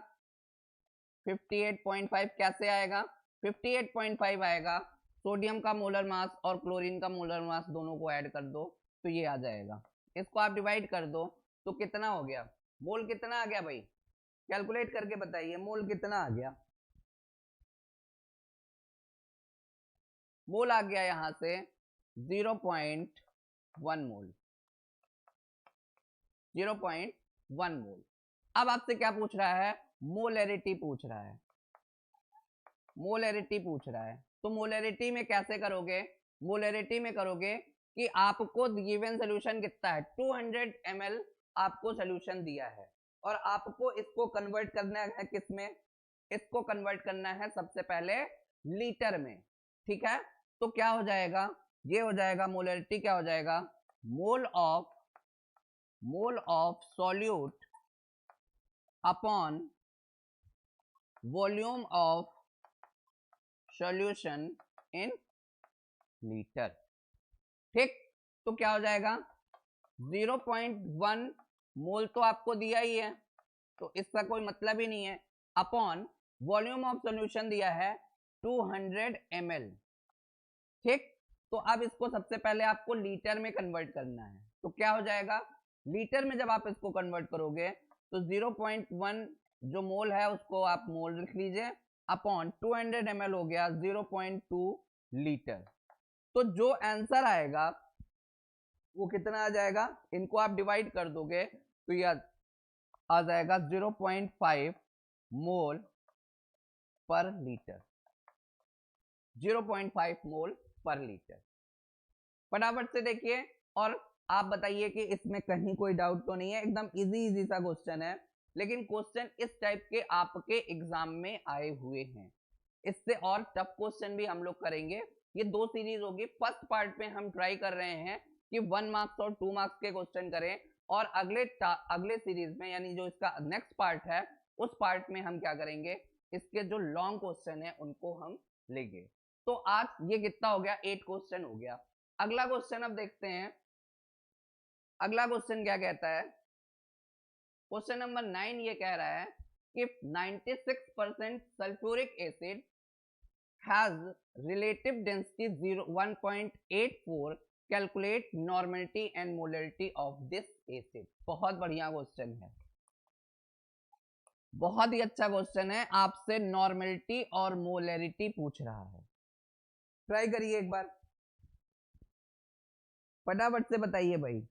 [SPEAKER 1] 58.5 कैसे आएगा, 58.5 आएगा, सोडियम का मोलर मास और क्लोरीन का मोलर मास दोनों को ऐड कर दो तो ये आ जाएगा। इसको आप डिवाइड कर दो तो कितना हो गया, मोल कितना आ गया भाई, कैलकुलेट करके बताइए मोल कितना आ गया। मोल आ गया यहां से 0.1 मोल, 0.1 मोल। अब आपसे क्या पूछ रहा है, मोलैरिटी पूछ रहा है, मोलैरिटी पूछ रहा है। तो मोलैरिटी में कैसे करोगे, मोलैरिटी में करोगे कि आपको गिवन सोल्यूशन कितना है, 200 ml आपको सोल्यूशन दिया है और आपको इसको कन्वर्ट करना है किसमें, इसको कन्वर्ट करना है सबसे पहले लीटर में। ठीक है, तो क्या हो जाएगा, ये हो जाएगा मोलैरिटी, क्या हो जाएगा, mole of solute upon volume of solution in litre. ठीक, तो क्या हो जाएगा 0.1 मोल तो आपको दिया ही है तो इसका कोई मतलब ही नहीं है, अपॉन वॉल्यूम ऑफ सॉल्यूशन दिया है 200 ml। ठीक, तो अब इसको सबसे पहले आपको लीटर में कन्वर्ट करना है, तो क्या हो जाएगा, लीटर में जब आप इसको कन्वर्ट करोगे तो 0.1 जो मोल है उसको आप मोल लिख लीजिए, अपॉन 200 ml हो गया 0.2 लीटर। तो जो आंसर आएगा वो कितना आ जाएगा, इनको आप डिवाइड कर दोगे तो यह आ जाएगा 0.5 मोल पर लीटर, 0.5 मोल पर लीटर। फटाफट से देखिए और आप बताइए कि इसमें कहीं कोई डाउट तो नहीं है, एकदम इजी सा क्वेश्चन है, लेकिन क्वेश्चन इस टाइप के आपके एग्जाम में आए हुए हैं। इससे और टफ क्वेश्चन भी हम लोग करेंगे। ये दो सीरीज होगी, फर्स्ट पार्ट में हम ट्राई कर रहे हैं कि 1 मार्क्स और 2 मार्क्स के क्वेश्चन करें, और अगले सीरीज में यानी जो इसका नेक्स्ट पार्ट है उस पार्ट में हम क्या करेंगे, इसके जो लॉन्ग क्वेश्चन है उनको हम लेंगे। तो आज ये कितना हो गया, 8 क्वेश्चन हो गया। अगला क्वेश्चन अब देखते हैं, अगला क्वेश्चन क्या कहता है, क्वेश्चन नंबर 9 ये कह रहा है कि 96% sulphuric acid has relative density 1.84, calculate normality and molarity of this acid। बहुत बढ़िया क्वेश्चन है, बहुत ही अच्छा क्वेश्चन है, आपसे नॉर्मेलिटी और मोलैरिटी पूछ रहा है। ट्राई करिए एक बार, फटाफट से बताइए भाई।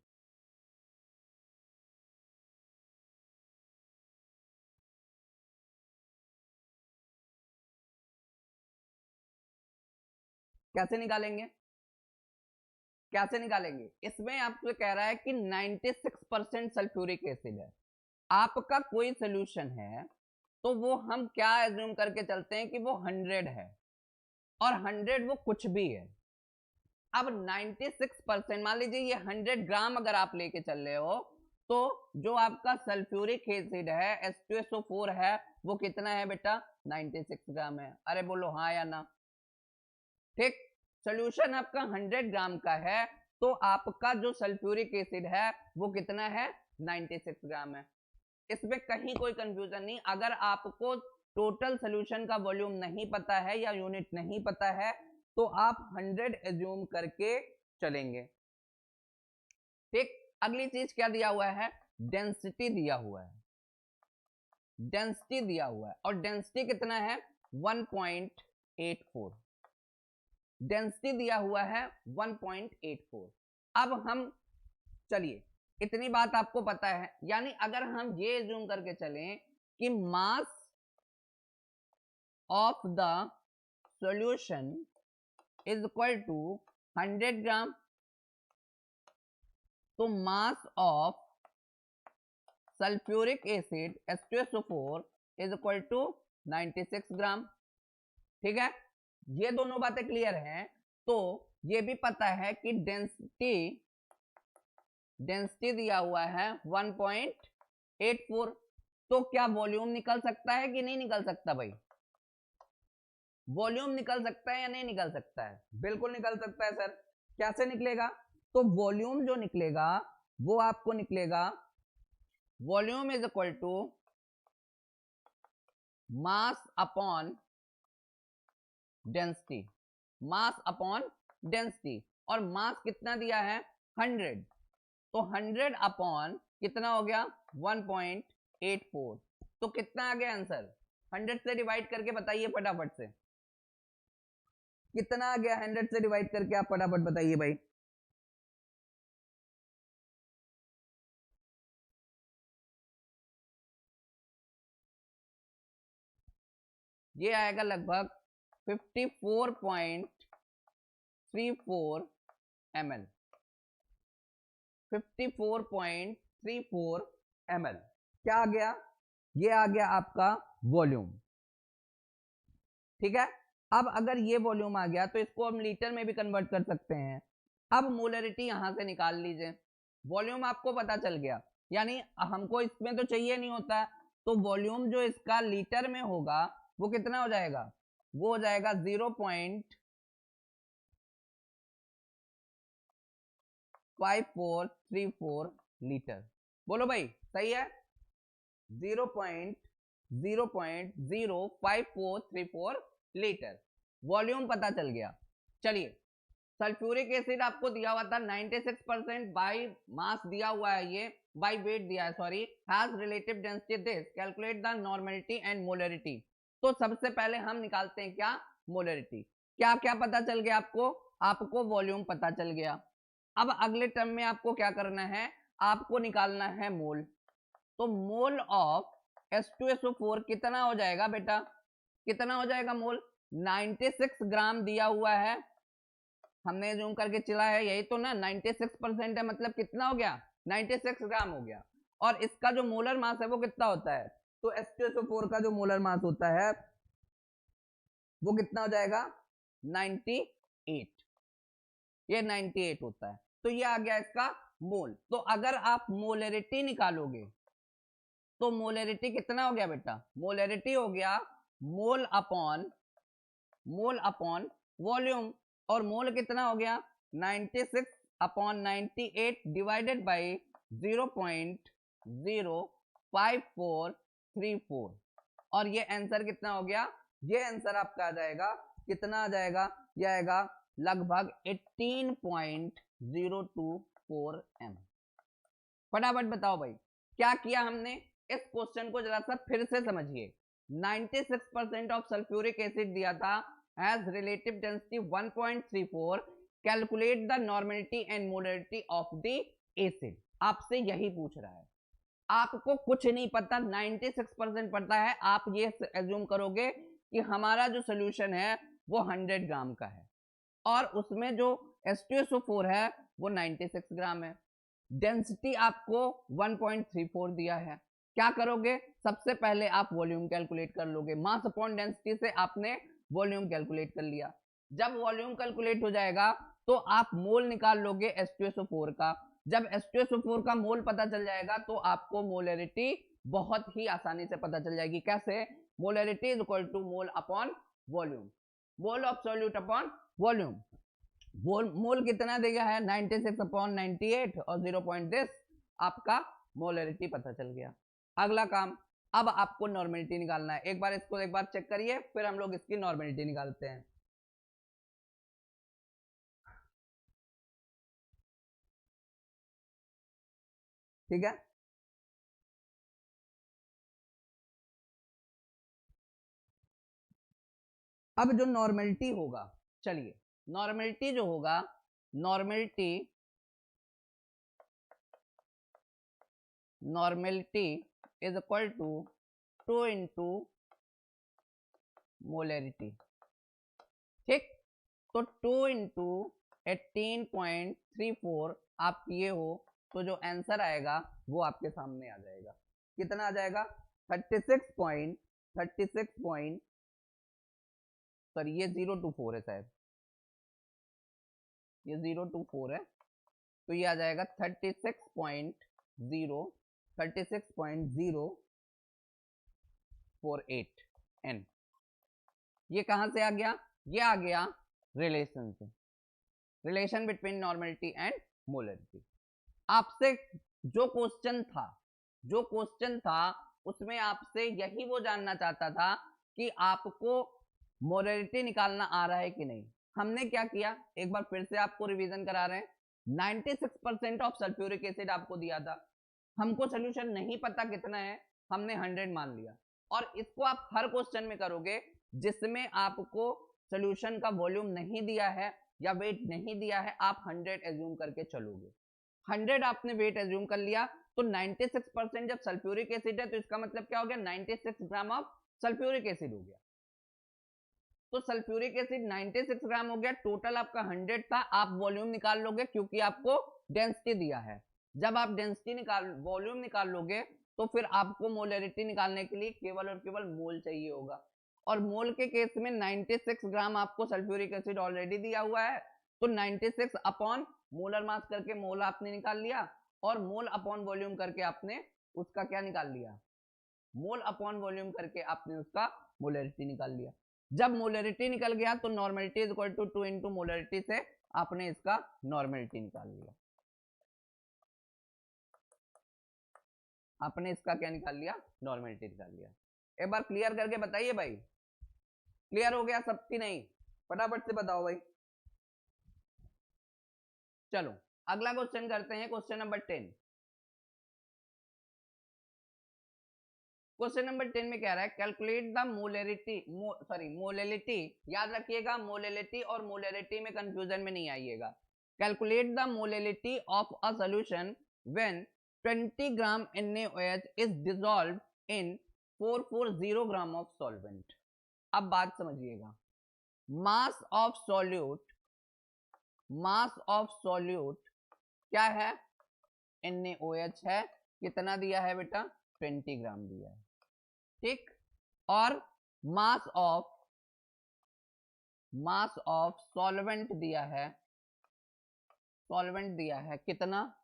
[SPEAKER 1] कैसे निकालेंगे, कैसे निकालेंगे, इसमें आपको कह रहा है कि 96% सल्फ्यूरिक एसिड है, आपका कोई सोल्यूशन है तो वो हम क्या एज्यूम करके चलते हैं कि वो 100 है और 100 वो कुछ भी है। अब 96% मान लीजिए ये 100 ग्राम अगर आप लेके चल रहे हो तो जो आपका सल्फ्यूरिक एसिड है H2SO4 है वो कितना है बेटा, 96 ग्राम है। अरे बोलो हाँ या ना। ठीक, सोल्यूशन आपका 100 ग्राम का है तो आपका जो सल्फ्यूरिक एसिड है वो कितना है, 96 ग्राम है। इसमें कहीं कोई कंफ्यूजन नहीं। अगर आपको टोटल सोल्यूशन का वॉल्यूम नहीं पता है या यूनिट नहीं पता है तो आप 100 एज्यूम करके चलेंगे। ठीक, अगली चीज क्या दिया हुआ है, डेंसिटी दिया हुआ है, डेंसिटी दिया हुआ है और डेंसिटी कितना है 1.84। डेंसिटी दिया हुआ है 1.84। अब हम चलिए इतनी बात आपको पता है, यानी अगर हम ये जूम करके चलें कि mass of the solution is equal to 100 gram, तो mass of sulphuric acid H2SO4 is equal to 96 gram. ठीक है, ये दोनों बातें क्लियर हैं। तो ये भी पता है कि डेंसिटी दिया हुआ है 1.84। तो क्या वॉल्यूम निकल सकता है कि नहीं निकल सकता भाई? वॉल्यूम निकल सकता है या नहीं निकल सकता है? बिल्कुल निकल सकता है सर। कैसे निकलेगा? तो वॉल्यूम जो निकलेगा वो आपको निकलेगा, volume is equal to mass upon density, mass upon density. और मास कितना दिया है? 100, तो 100 अपॉन कितना हो गया? 1.84। तो कितना आ गया आंसर? 100 से डिवाइड करके बताइए फटाफट से, कितना आ गया? 100 से डिवाइड करके आप फटाफट बताइए भाई। ये आएगा लगभग 54.34 ml, 54.34 ml। क्या आ गया? ये आ गया आपका वॉल्यूम। ठीक है, अब अगर ये वॉल्यूम आ गया तो इसको हम लीटर में भी कन्वर्ट कर सकते हैं। अब मोलरिटी यहां से निकाल लीजिए। वॉल्यूम आपको पता चल गया, यानी हमको इसमें तो चाहिए नहीं होता, तो वॉल्यूम जो इसका लीटर में होगा वो कितना हो जाएगा? वो हो जाएगा 0.5434 लीटर। बोलो भाई सही है? 0.05434 लीटर वॉल्यूम पता चल गया। चलिए, सल्फ्यूरिक एसिड आपको दिया हुआ था 96% बाय मास दिया हुआ है, ये बाय वेट दिया है, sorry, has relative density this, calculate the normality and molarity. तो सबसे पहले हम निकालते हैं क्या? मोलरिटी। क्या क्या पता चल गया आपको? आपको वॉल्यूम पता चल गया। अब अगले टर्म में आपको क्या करना है? आपको निकालना है मोल। तो मोल ऑफ H2SO4 कितना हो जाएगा बेटा? कितना हो जाएगा मोल? 96 ग्राम दिया हुआ है, हमने जूम करके चला है, यही तो ना 96% है, मतलब कितना हो गया? 96 ग्राम हो गया। और इसका जो मोलर मास है वो कितना होता है? तो H2SO4 का जो मोलर मास होता है वो कितना हो जाएगा? 98। ये 98 होता है। तो ये आ गया इसका मोल। तो अगर आप मोलरिटी निकालोगे तो मोलरिटी कितना हो गया बेटा? मोलरिटी हो गया मोल अपॉन वॉल्यूम। और मोल कितना हो गया? 96 अपॉन 98 डिवाइडेड बाई 0.05434। और ये आंसर कितना हो गया? ये आंसर आपका आ जाएगा, कितना आ जाएगा? ये आएगा लगभग 18.024 m। फटाफट बताओ भाई क्या किया हमने? इस क्वेश्चन को जरा सा फिर से समझिए। 96% ऑफ सल्फ्यूरिक एसिड दिया था, has relative density 1.34, calculate the normality and molarity of the acid. आपसे यही पूछ रहा है, आपको कुछ नहीं पता, 96% पता है। आप ये एज्यूम करोगे कि हमारा जो सोल्यूशन है वो 100 ग्राम का है और उसमें जो H2SO4 है वो 96 ग्राम है। डेंसिटी आपको 1.34 दिया है। क्या करोगे? सबसे पहले आप वॉल्यूम कैलकुलेट कर लोगे, मास अपॉन डेंसिटी से आपने वॉल्यूम कैलकुलेट कर लिया। जब वॉल्यूम कैलकुलेट हो जाएगा तो आप मोल निकाल लोगे H2SO4 का। जब H2SO4 का मोल पता चल जाएगा तो आपको मोलरिटी बहुत ही आसानी से पता चल जाएगी। कैसे? Molarity is equal to mole upon volume, mole of solute upon volume. Mole कितना देगा है? 96 अपॉन 98 और 0 पॉइंट दिस, आपका मोलरिटी पता चल गया। अगला काम, अब आपको नॉर्मेलिटी निकालना है। एक बार इसको एक बार चेक करिए, फिर हम लोग इसकी नॉर्मेलिटी निकालते हैं। ठीक है, अब जो नॉर्मेलिटी होगा, चलिए नॉर्मेलिटी जो होगा, normality is equal to 2 into molarity. ठीक, तो 2 इंटू 18.34 आप किए हो तो जो आंसर आएगा वो आपके सामने आ जाएगा। कितना आ जाएगा? 36 सॉरी ये 024 है शायद, ये 024 है, तो ये आ जाएगा 36.048 n। ये कहां से आ गया? ये आ गया रिलेशन से, relation between normality and molarity. आपसे जो क्वेश्चन था उसमें आपसे यही वो जानना चाहता था कि आपको मोलरिटी निकालना आ रहा है कि नहीं। हमने क्या किया, एक बार फिर से आपको रिवीजन करा रहे हैं। 96% ऑफ सल्फ्यूरिक एसिड आपको दिया था, हमको सोल्यूशन नहीं पता कितना है, हमने 100 मान लिया। और इसको आप हर क्वेश्चन में करोगे जिसमें आपको सोल्यूशन का वॉल्यूम नहीं दिया है या वेट नहीं दिया है, आप 100 एज्यूम करके चलोगे। 100 आपने वेट एज्यूम कर लिया, तो 96% जब सल्फ्यूरिक एसिड है तो इसका मतलब क्या हो गया? 96 ग्राम ऑफ सल्फ्यूरिक एसिड हो गया। तो सल्फ्यूरिक एसिड 96 ग्राम हो गया, टोटल आपका 100 था। आप वॉल्यूम निकाल लोगे क्योंकि आपको डेंसिटी दिया है। जब आप डेंसिटी वॉल्यूम निकाल लोगे तो फिर आपको मोलरिटी निकालने के लिए केवल और केवल मोल चाहिए होगा। और मोल के केस में 96 ग्राम आपको सल्फ्यूरिक एसिड ऑलरेडी दिया हुआ है, तो 96 अपॉन मोलर मास करके मोल आपने निकाल लिया, और मोल अपॉन वॉल्यूम करके आपने उसका क्या निकाल लिया? मोल अपॉन वॉल्यूम करके आपने उसका मोलरिटी निकाल लिया। जब मोलरिटी निकल गया तो normality is equal to 2 into molarity से आपने इसका नॉर्मेलिटी निकाल लिया। आपने इसका क्या निकाल लिया? नॉर्मेलिटी निकाल लिया। एक बार क्लियर करके बताइए भाई, क्लियर हो गया सबकी? नहीं, फटाफट से बताओ भाई। चलो अगला क्वेश्चन करते हैं, क्वेश्चन नंबर 10। क्वेश्चन नंबर 10 में कह रहा है कैलकुलेट द मोलरिटी, याद रखिएगा मोलरिटी और मोलरिटी में कंफ्यूजन में नहीं आइएगा। Calculate the molarity of a solution when 20 gram NaOH is dissolved in 440 gram of solvent. अब बात समझिएगा, मास ऑफ सॉल्यूट क्या है? NaOH है। कितना दिया है बेटा? 20 ग्राम दिया है। ठीक, और मास ऑफ सॉल्वेंट दिया है कितना?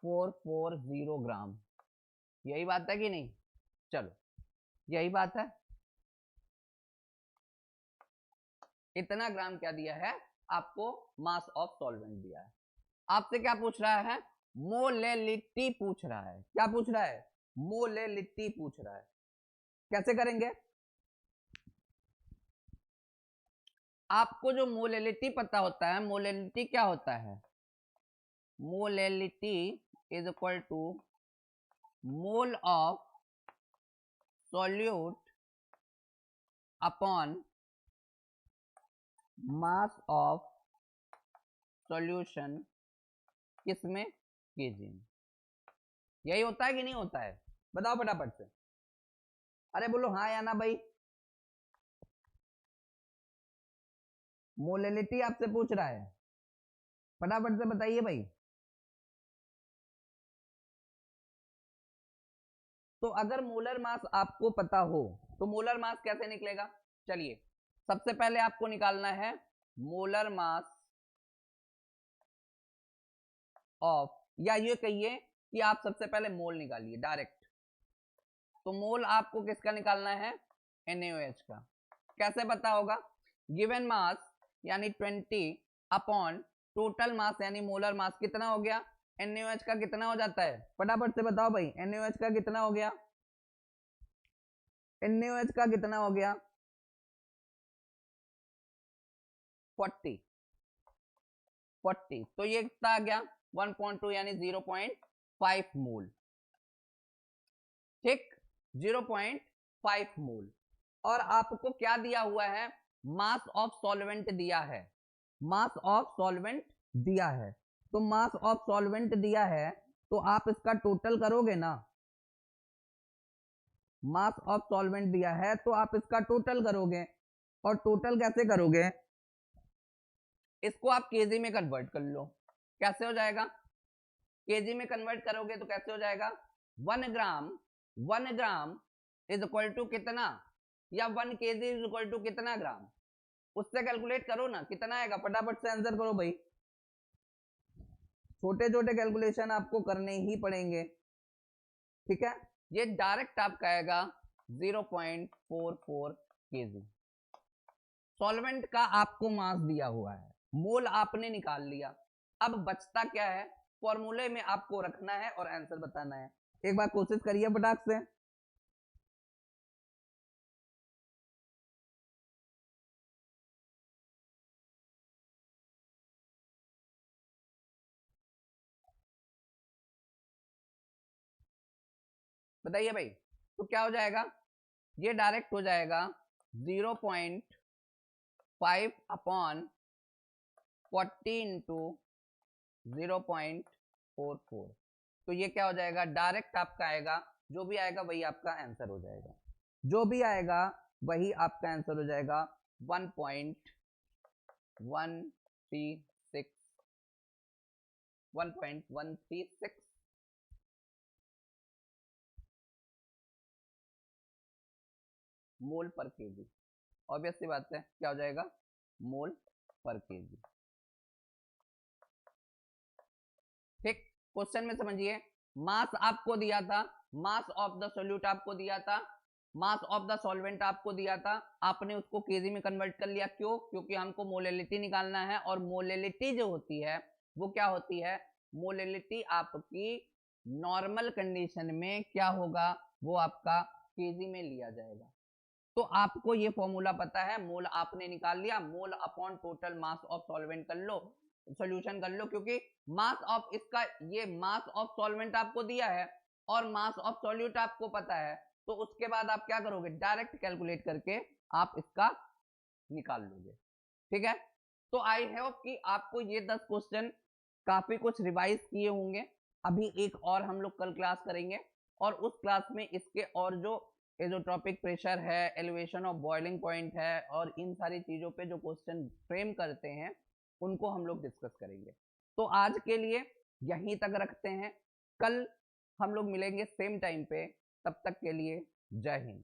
[SPEAKER 1] 440 ग्राम। यही बात है कि नहीं? चलो यही बात है। इतना ग्राम क्या दिया है आपको? मास ऑफ सॉल्वेंट दिया है। आपसे क्या पूछ रहा है? मोलरिटी पूछ रहा है। क्या पूछ रहा है? मोलरिटी पूछ रहा है। कैसे करेंगे? आपको जो मोलरिटी पता होता है, मोलरिटी क्या होता है? Molarity is equal to mole of solute upon mass of solution, किसमें? केजी में। यही होता है कि नहीं होता है? बताओ फटाफट से, अरे बोलो हाँ या ना भाई। मोलरिटी आपसे पूछ रहा है, फटाफट से बताइए भाई। तो अगर मोलर मास आपको पता हो तो मोलर मास कैसे निकलेगा? चलिए सबसे पहले आपको निकालना है मोलर मास ऑफ, या ये कहिए कि आप सबसे पहले मोल निकालिए डायरेक्ट। तो मोल आपको किसका निकालना है? NaOH का। कैसे पता होगा? गिवन मास यानी 20 अपॉन टोटल मास यानी मोलर मास कितना हो गया? NaOH का कितना हो जाता है? फटाफट से बताओ भाई, NaOH का कितना हो गया? NaOH का कितना हो गया? 40। तो ये कितना आ गया? 1.2 यानी 0.5 मोल। ठीक, 0.5 मोल। और आपको क्या दिया हुआ है? मास ऑफ सॉल्वेंट दिया है। मास ऑफ सॉल्वेंट दिया है, तो मास ऑफ सॉल्वेंट दिया है तो आप इसका टोटल करोगे ना, मास ऑफ सॉल्वेंट दिया है तो आप इसका टोटल करोगे, और टोटल कैसे करोगे, इसको आप केजी में कन्वर्ट कर लो। कैसे हो जाएगा, केजी में कन्वर्ट करोगे तो कैसे हो जाएगा, 1 ग्राम इज इक्वल टू कितना, या 1 केजी इज इक्वल टू कितना ग्राम, उससे कैलकुलेट करो ना, कितना आएगा, फटाफट से आंसर करो भाई, छोटे छोटे कैलकुलेशन आपको करने ही पड़ेंगे, ठीक है। ये डायरेक्ट आपका आएगा 0.44 केजी। सॉल्वेंट का आपको मास दिया हुआ है, मोल आपने निकाल लिया, अब बचता क्या है, फॉर्मूले में आपको रखना है और आंसर बताना है। एक बार कोशिश करिए फटाक से, बताइए भाई। तो क्या हो जाएगा, ये डायरेक्ट हो जाएगा 0.5 अपॉन 40 इंटू 0.44, तो ये क्या हो जाएगा, डायरेक्ट आपका आएगा, जो भी आएगा वही आपका आंसर हो जाएगा, जो भी आएगा वही आपका आंसर हो जाएगा, 1.136 मोल पर केजी। ऑब्वियस सी बात है, क्या हो जाएगा, मोल पर केजी। ठीक, क्वेश्चन में समझिए, मास आपको दिया था, मास ऑफ द सोल्यूट आपको दिया था, मास ऑफ द सॉल्वेंट आपको दिया था, आपने उसको केजी में कन्वर्ट कर लिया, क्यों, क्योंकि हमको मोलेलिटी निकालना है, और मोलेलिटी जो होती है वो क्या होती है, मोलेलिटी आपकी नॉर्मल कंडीशन में क्या होगा, वो आपका केजी में लिया जाएगा। तो आपको ये फॉर्मूला पता है, मोल आपने निकाल लिया, mole upon total mass of solvent कर लो, सॉल्यूशन कर लो, क्योंकि मास ऑफ इसका, ये मास ऑफ सॉल्वेंट आपको दिया है और मास ऑफ सॉल्यूट आपको पता है, तो उसके बाद आप क्या करोगे, डायरेक्ट कैलकुलेट करके आप इसका निकाल लोगे, ठीक है। तो आई होप कि आपको ये 10 क्वेश्चन काफी कुछ रिवाइज किए होंगे। अभी एक और हम लोग कल क्लास करेंगे, और उस क्लास में इसके और जो एजोट्रॉपिक प्रेशर है, एलिवेशन ऑफ बॉइलिंग पॉइंट है, और इन सारी चीजों पे जो क्वेश्चन फ्रेम करते हैं उनको हम लोग डिस्कस करेंगे। तो आज के लिए यहीं तक रखते हैं, कल हम लोग मिलेंगे सेम टाइम पे, तब तक के लिए जय हिंद।